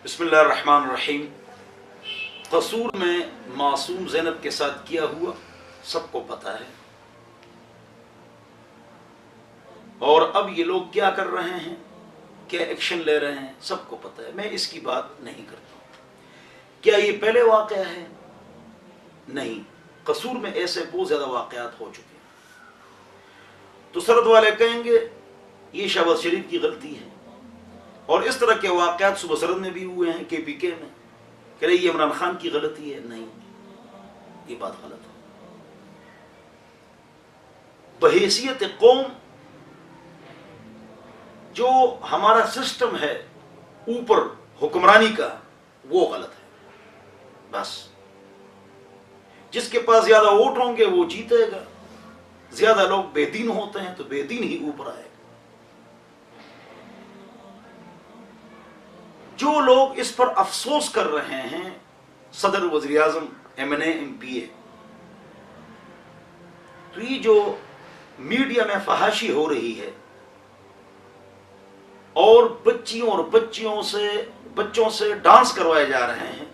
بسم اللہ الرحمن الرحیم۔ قصور میں معصوم زینب کے ساتھ کیا ہوا سب کو پتہ ہے، اور اب یہ لوگ کیا کر رہے ہیں، کیا ایکشن لے رہے ہیں، سب کو پتہ ہے۔ میں اس کی بات نہیں کرتا ہوں۔ کیا یہ پہلے واقعہ ہے؟ نہیں، قصور میں ایسے بہت زیادہ واقعات ہو چکے ہیں۔ تو سرد والے کہیں گے یہ شہباز شریف کی غلطی ہے، اور اس طرح کے واقعات صبح سرد میں بھی ہوئے ہیں، کے پی کے میں، کہ رہے یہ عمران خان کی غلطی ہے۔ نہیں، یہ بات غلط ہے۔ بحیثیت قوم جو ہمارا سسٹم ہے اوپر حکمرانی کا، وہ غلط ہے۔ بس جس کے پاس زیادہ ووٹ ہوں گے وہ جیتے گا۔ زیادہ لوگ بے دین ہوتے ہیں تو بے دین ہی اوپر آئے گا۔ جو لوگ اس پر افسوس کر رہے ہیں، صدر، وزیر اعظم، ایم این اے، ایم پی اے، تو یہ جو میڈیا میں فحاشی ہو رہی ہے اور بچوں سے ڈانس کروائے جا رہے ہیں،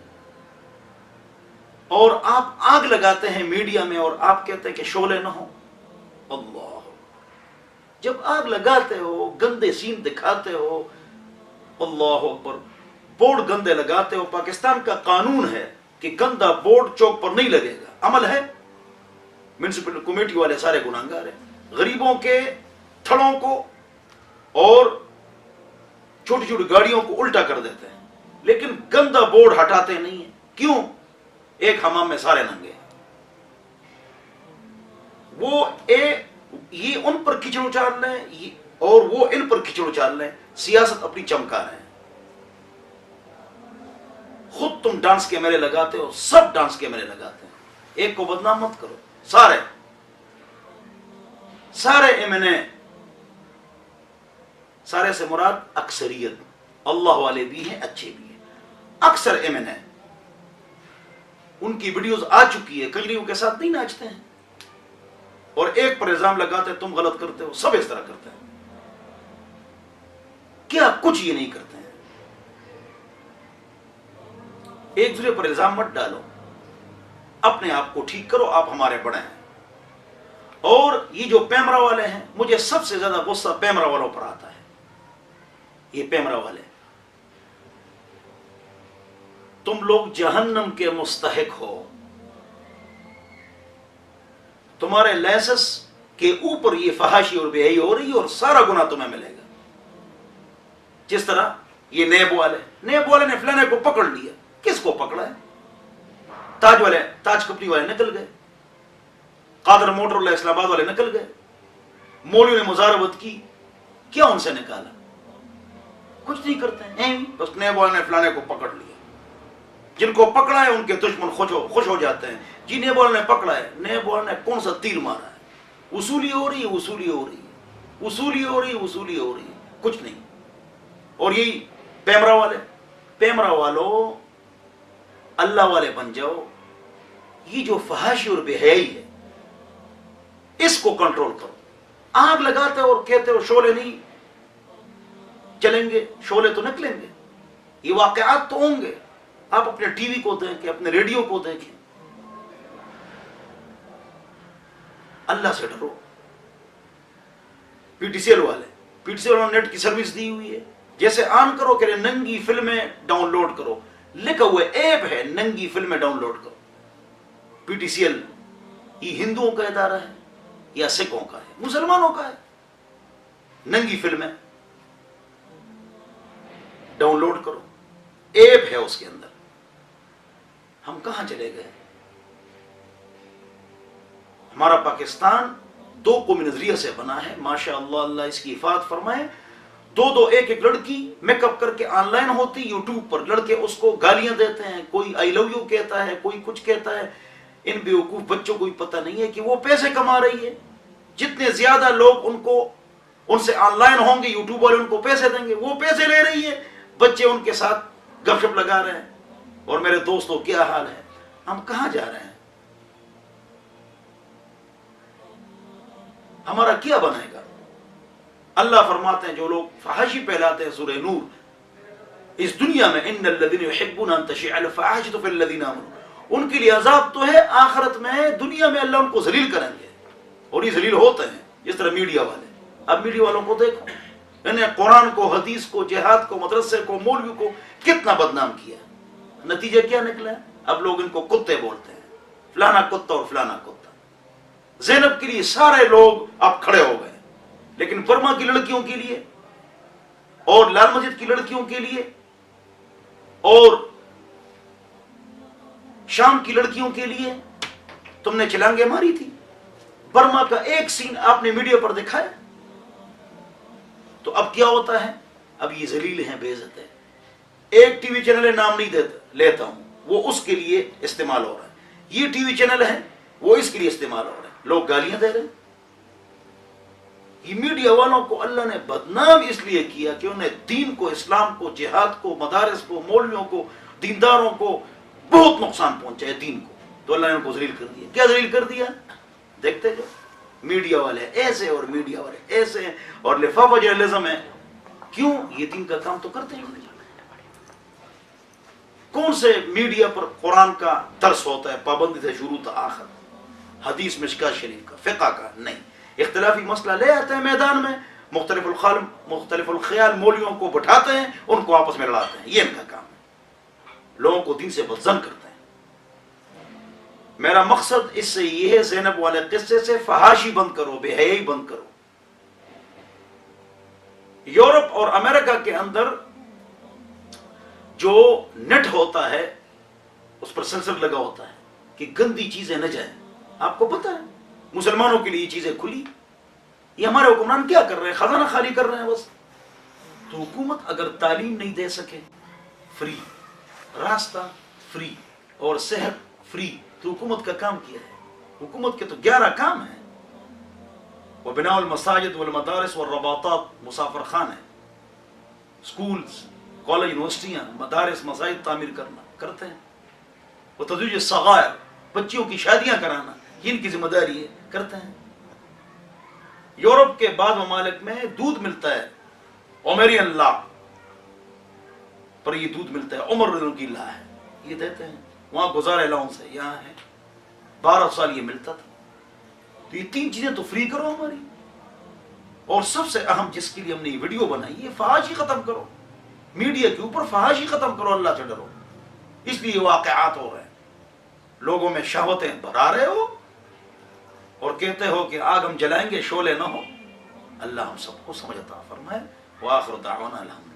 اور آپ آگ لگاتے ہیں میڈیا میں اور آپ کہتے ہیں کہ شعلے نہ ہو۔ اللہ، جب آگ لگاتے ہو، گندے سین دکھاتے ہو، اللہ اکبر، بورڈ گندے لگاتے ہو۔ پاکستان کا قانون ہے کہ گندا بورڈ چوک پر نہیں لگے گا، عمل ہے۔ میونسپل کمیٹی والے سارے گناہگار ہیں، غریبوں کے تھڑوں کو اور چھوٹی چھوٹی گاڑیوں کو الٹا کر دیتے ہیں، لیکن گندا بورڈ ہٹاتے نہیں ہیں۔ کیوں؟ ایک حمام میں سارے ننگے ہیں۔ یہ ان پر کیچڑ اچار لیں اور وہ ان پر کیچڑ اچار لیں، سیاست اپنی چمکا رہے ہیں۔ خود تم ڈانس کے میلے لگاتے ہو، سب ڈانس کے میلے لگاتے ہیں، ایک کو بدنام مت کرو۔ سارے ایم این اے، سارے سے مراد اکثریت، اللہ والے بھی ہیں، اچھے بھی ہیں۔ اکثر ایم این اے، ان کی ویڈیوز آ چکی ہے، کجریوں کے ساتھ نہیں ناچتے ہیں، اور ایک پر الزام لگاتے ہیں تم غلط کرتے ہو۔ سب اس طرح کرتے ہیں، کیا کچھ یہ نہیں کرتے ہیں۔ ایک دوسرے پر الزام مت ڈالو، اپنے آپ کو ٹھیک کرو، آپ ہمارے بڑے ہیں۔ اور یہ جو پیمرا والے ہیں، مجھے سب سے زیادہ غصہ پیمرا والوں پر آتا ہے۔ یہ پیمرا والے، تم لوگ جہنم کے مستحق ہو۔ تمہارے لائسنس کے اوپر یہ فحاشی اور بے حیائی ہو رہی ہے، اور سارا گناہ تمہیں ملے گا۔ جس طرح یہ نیب والے نے فلانے کو پکڑ لیا۔ کس کو پکڑا ہے؟ تاج کمپنی والے نکل گئے، قادر موٹر اللہ اسلام آباد والے نکل گئے، مولوی نے مزاربت کی، کیا ان سے نکالا؟ کچھ نہیں کرتے ہیں، بس نیب والے نے فلانے کو پکڑ لیا۔ جن کو پکڑا ہے ان کے دشمن خوش ہو جاتے ہیں، جی نیب والے نے پکڑا ہے۔ نیب والے نے کون سا تیر مارا ہے؟ وصولی ہو رہی ہے، کچھ نہیں۔ اور یہی پیمرا والوں، اللہ والے بن جاؤ۔ یہ جو فحاشی اور بے حیائی ہے، اس کو کنٹرول کرو۔ آگ لگاتے ہو اور کہتے ہو شعلے نہیں چلیں گے، شعلے تو نکلیں گے، یہ واقعات تو ہوں گے۔ آپ اپنے ٹی وی کو دیکھیں، اپنے ریڈیو کو دیکھیں، اللہ سے ڈرو۔ پی ٹی سی ایل والوں نے نیٹ کی سروس دی ہوئی ہے، جیسے آن کرو کہ ننگی فلمیں ڈاؤن لوڈ کرو، لکھا ہوا ایپ ہے ننگی فلمیں ڈاؤن لوڈ کرو۔ پی ٹی سی ایل یہ ہندوؤں کا ادارہ ہے یا سکھوں کا ہے؟ مسلمانوں کا ہے۔ ننگی فلمیں ڈاؤن لوڈ کرو، ایپ ہے اس کے اندر۔ ہم کہاں چلے گئے؟ ہمارا پاکستان دو قومی نظریے سے بنا ہے، ماشاء اللہ، اللہ اس کی حفاظت فرمائے۔ دو ایک لڑکی میک اپ کر کے آن لائن ہوتی یوٹیوب پر، لڑکے اس کو گالیاں دیتے ہیں، کوئی آئی لو یو کہتا ہے، کوئی کچھ کہتا ہے۔ ان بیوقوف بچوں کو پتہ نہیں ہے کہ وہ پیسے کما رہی ہے۔ جتنے زیادہ لوگ ان سے آن لائن ہوں گے، یوٹیوب والے ان کو پیسے دیں گے، وہ پیسے لے رہی ہے، بچے ان کے ساتھ گپ شپ لگا رہے ہیں۔ اور میرے دوستوں کیا حال ہے؟ ہم کہاں جا رہے ہیں؟ ہمارا کیا بنے گا؟ اللہ فرماتے ہیں جو لوگ فحاشی پھیلاتے ہیں، سورہ نور، اس دنیا میں ان الذین یحبون ان تشیع الفاحشۃ فی الذین آمنوا، ان کے لیے عذاب تو ہے آخرت میں، دنیا میں اللہ ان کو ذلیل کریں گے، اور یہ ذلیل ہوتے ہیں جس طرح میڈیا والے۔ اب میڈیا والوں کو دیکھو، انہیں قرآن کو، حدیث کو، جہاد کو، مدرسے کو، مولوی کو کتنا بدنام کیا، نتیجہ کیا نکلا ہے؟ اب لوگ ان کو کتے بولتے ہیں، فلانا کتا اور فلانا کتا۔ زینب کے لیے سارے لوگ اب کھڑے ہو گئے، لیکن برما کی لڑکیوں کے لیے اور لال مسجد کی لڑکیوں کے لیے اور شام کی لڑکیوں کے لیے تم نے چھلانگیں ماری تھی۔ برما کا ایک سین آپ نے میڈیا پر دکھایا، تو اب کیا ہوتا ہے؟ اب یہ ذلیل ہیں، بے عزت ہے۔ ایک ٹی وی چینل نام نہیں لیتا ہوں، وہ اس کے لیے استعمال ہو رہا ہے، یہ ٹی وی چینل ہے وہ اس کے لیے استعمال ہو رہا ہے، لوگ گالیاں دے رہے ہیں۔ یہ میڈیا والوں کو اللہ نے بدنام اس لیے کیا کہ انہیں دین کو، اسلام کو، جہاد کو، مدارس کو، مولویوں کو، دینداروں کو بہت نقصان پہنچا ہے دین کو، تو اللہ نے ان کو ذلیل کر دیا۔ کیا ذلیل کر دیا؟ دیکھتے جو میڈیا والے ایسے اور میڈیا والے ایسے ہیں، اور لفافہ جرنلزم ہے۔ کیوں؟ یہ دین کا کام تو کرتے ہیں۔ کون سے میڈیا پر قرآن کا درس ہوتا ہے پابندی سے شروع تا آخر؟ حدیث مشکات شریف کا، فقہ کا نہیں۔ اختلافی مسئلہ لے آتے ہیں میدان میں، مختلف الخیال مولیوں کو بٹھاتے ہیں، ان کو آپس میں لڑاتے ہیں، یہ ان کا کام ہے، لوگوں کو دین سے بدظن کرتے ہیں۔ میرا مقصد اس سے یہ ہے، زینب والے قصے سے فحاشی بند کرو، بے حیائی بند کرو۔ یورپ اور امریکہ کے اندر جو نیٹ ہوتا ہے اس پر سینسر لگا ہوتا ہے کہ گندی چیزیں نہ جائیں۔ آپ کو پتہ ہے مسلمانوں کے لیے یہ چیزیں کھلی، یہ ہمارے حکمران کیا کر رہے ہیں؟ خزانہ خالی کر رہے ہیں بس۔ تو حکومت اگر تعلیم نہیں دے سکے، فری راستہ فری اور صحت فری، تو حکومت کا کام کیا ہے؟ حکومت کے تو 11 کام ہیں، وبناء المساجد والمدارس والرباطات، مسافر خانے، سکولز، کالج، یونیورسٹیاں، مدارس، مساجد تعمیر کرتے ہیں، وہ تزویج الصغائر، بچیوں کی شادیاں کرانا، یہ ان کی ذمہ داری ہے، کرتے ہیں۔ یورپ کے بعض ممالک میں دودھ ملتا ہے، عمرین لا پر یہ دودھ ملتا ہے، عمر رضی کی لا ہے، یہ دیتے ہیں۔ وہاں گزارا الاؤنس ہے، یہاں ہے 12 سال یہ ملتا تھا۔ تو یہ 3 چیزیں تو فری کرو ہماری، اور سب سے اہم جس کے لیے ہم نے یہ ویڈیو بنائی، یہ فحاشی ختم کرو، میڈیا کے اوپر فحاشی ختم کرو، اللہ سے ڈرو۔ اس لیے واقعات ہو رہے ہیں، لوگوں میں شہوتیں بھرا رہے ہو اور کہتے ہو کہ آگ ہم جلائیں گے، شعلے نہ ہو۔ اللہ ہم سب کو سمجھ عطا فرمائے۔ وآخر دعوانا الحمد